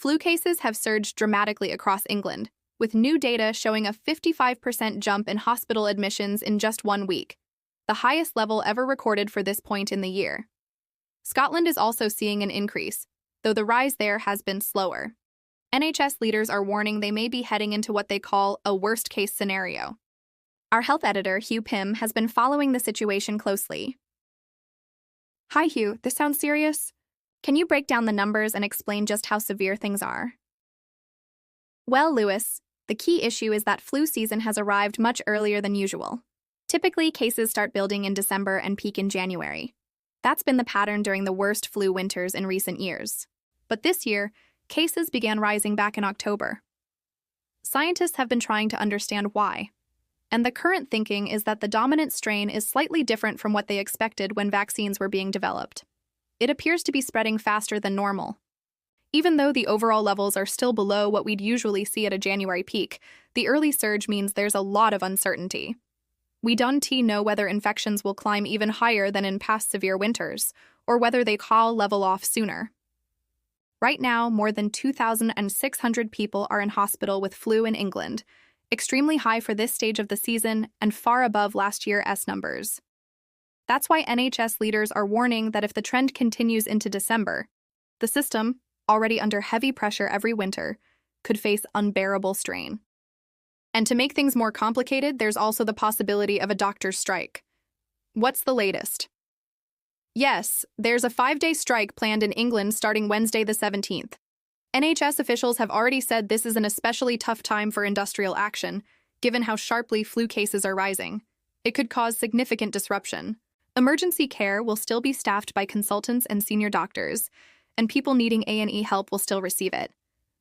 Flu cases have surged dramatically across England, with new data showing a 55% jump in hospital admissions in just 1 week, the highest level ever recorded for this point in the year. Scotland is also seeing an increase, though the rise there has been slower. NHS leaders are warning they may be heading into what they call a worst-case scenario. Our health editor, Hugh Pym, has been following the situation closely. Hi, Hugh. This sounds serious. Can you break down the numbers and explain just how severe things are? Well, Lewis, the key issue is that flu season has arrived much earlier than usual. Typically, cases start building in December and peak in January. That's been the pattern during the worst flu winters in recent years. But this year, cases began rising back in October. Scientists have been trying to understand why. And the current thinking is that the dominant strain is slightly different from what they expected when vaccines were being developed. It appears to be spreading faster than normal. Even though the overall levels are still below what we'd usually see at a January peak, the early surge means there's a lot of uncertainty. We don't know whether infections will climb even higher than in past severe winters, or whether they call level off sooner. Right now, more than 2,600 people are in hospital with flu in England, extremely high for this stage of the season and far above last year's numbers. That's why NHS leaders are warning that if the trend continues into December, the system, already under heavy pressure every winter, could face unbearable strain. And to make things more complicated, there's also the possibility of a doctor's strike. What's the latest? Yes, there's a 5-day strike planned in England starting Wednesday the 17th. NHS officials have already said this is an especially tough time for industrial action, given how sharply flu cases are rising. It could cause significant disruption. Emergency care will still be staffed by consultants and senior doctors, and people needing A&E help will still receive it.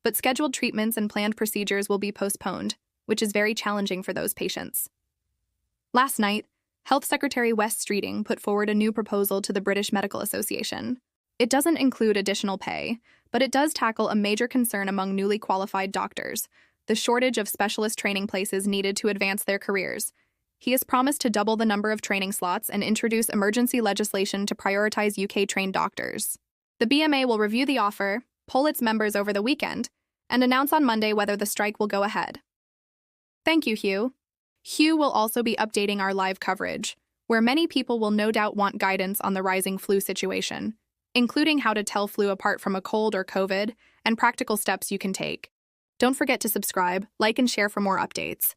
But scheduled treatments and planned procedures will be postponed, which is very challenging for those patients. Last night, Health Secretary Wes Streeting put forward a new proposal to the British Medical Association. It doesn't include additional pay, but it does tackle a major concern among newly qualified doctors, the shortage of specialist training places needed to advance their careers. He has promised to double the number of training slots and introduce emergency legislation to prioritize UK-trained doctors. The BMA will review the offer, poll its members over the weekend, and announce on Monday whether the strike will go ahead. Thank you, Hugh. Hugh will also be updating our live coverage, where many people will no doubt want guidance on the rising flu situation, including how to tell flu apart from a cold or COVID, and practical steps you can take. Don't forget to subscribe, like, and share for more updates.